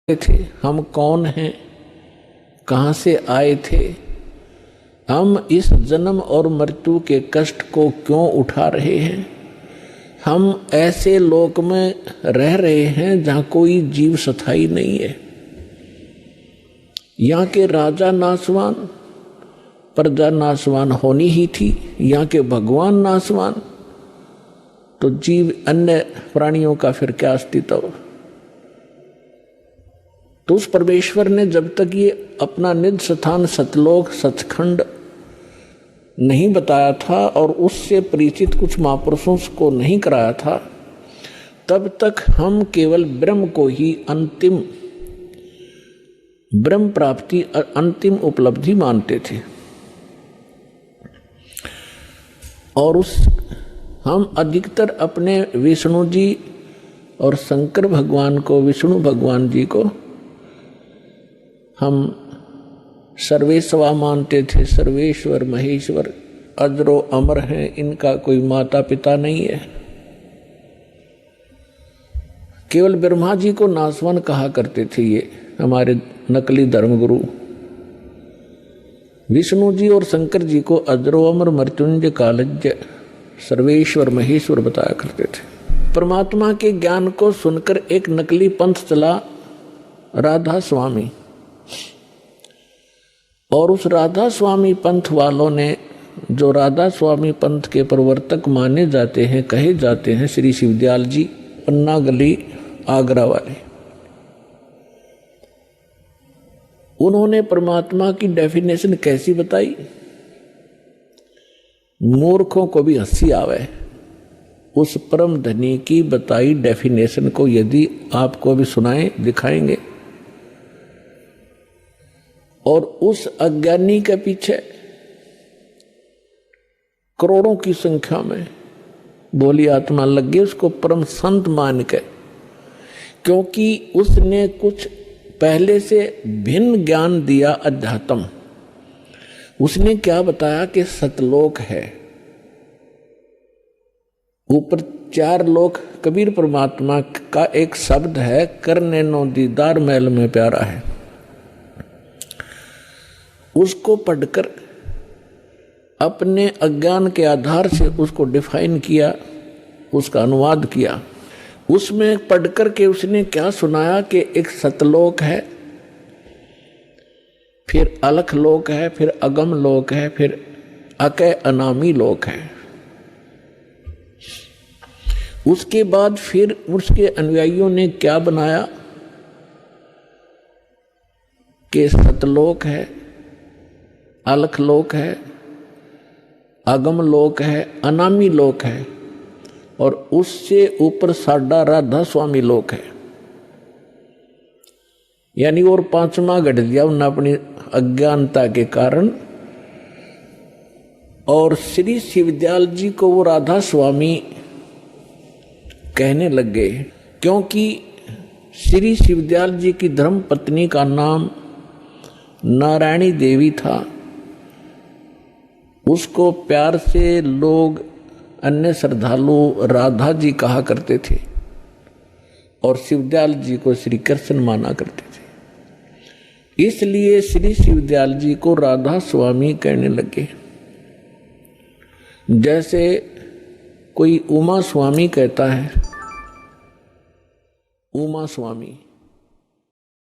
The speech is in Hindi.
थे, हम कौन हैं, कहाँ से आए थे, हम इस जन्म और मृत्यु के कष्ट को क्यों उठा रहे हैं। हम ऐसे लोक में रह रहे हैं जहाँ कोई जीव स्थायी नहीं है। यहाँ के राजा नासवान, प्रजा नासवान होनी ही थी। यहाँ के भगवान नासवान, तो जीव अन्य प्राणियों का फिर क्या अस्तित्व। तो उस परमेश्वर ने जब तक ये अपना निज स्थान सतलोक सचखंड नहीं बताया था और उससे परिचित कुछ महापुरुषों को नहीं कराया था, तब तक हम केवल ब्रह्म को ही अंतिम ब्रह्म प्राप्ति अंतिम उपलब्धि मानते थे। और हम अधिकतर अपने विष्णु जी और शंकर भगवान को, विष्णु भगवान जी को हम सर्वेश्वर मानते थे। सर्वेश्वर महेश्वर अजरो अमर हैं, इनका कोई माता पिता नहीं है। केवल ब्रह्मा जी को नासवान कहा करते थे ये हमारे नकली धर्मगुरु। विष्णु जी और शंकर जी को अजरो अमर मृत्युंजय कालज्ञ सर्वेश्वर महेश्वर बताया करते थे। परमात्मा के ज्ञान को सुनकर एक नकली पंथ चला, राधा स्वामी। और उस राधा स्वामी पंथ वालों ने, जो राधा स्वामी पंथ के प्रवर्तक माने जाते हैं, कहे जाते हैं, श्री शिवदयाल जी, पन्ना गली आगरा वाले, उन्होंने परमात्मा की डेफिनेशन कैसी बताई। मूर्खों को भी हंसी आवे। उस परम धनी की बताई डेफिनेशन को यदि आपको भी सुनाएं, दिखाएंगे। और उस अज्ञानी के पीछे करोड़ों की संख्या में भोली आत्मा लग गई उसको परम संत मान के, क्योंकि उसने कुछ पहले से भिन्न ज्ञान दिया। अध्यात्म उसने क्या बताया कि सतलोक है, ऊपर 4 लोक। कबीर परमात्मा का एक शब्द है, करने नो दीदार महल में प्यारा है। उसको पढ़कर अपने अज्ञान के आधार से उसको डिफाइन किया, उसका अनुवाद किया। उसमें पढ़कर के उसने क्या सुनाया कि एक सतलोक है, फिर अलख लोक है, फिर अगम लोक है, फिर अकय अनामी लोक है। उसके बाद फिर उसके अनुयायियों ने क्या बनाया कि सतलोक है, अलख लोक है, अगम लोक है, अनामी लोक है, और उससे ऊपर साडा राधा स्वामी लोक है। यानी और 5वां गढ़ दिया उन्होंने अपनी अज्ञानता के कारण। और श्री शिवदयाल जी को वो राधा स्वामी कहने लग गए, क्योंकि श्री शिवदयाल जी की धर्म पत्नी का नाम नारायणी देवी था। उसको प्यार से लोग, अन्य श्रद्धालु राधा जी कहा करते थे और शिवदयाल जी को श्री कृष्ण माना करते थे। इसलिए श्री शिवदयाल जी को राधा स्वामी कहने लगे। जैसे कोई उमा स्वामी कहता है, उमा स्वामी,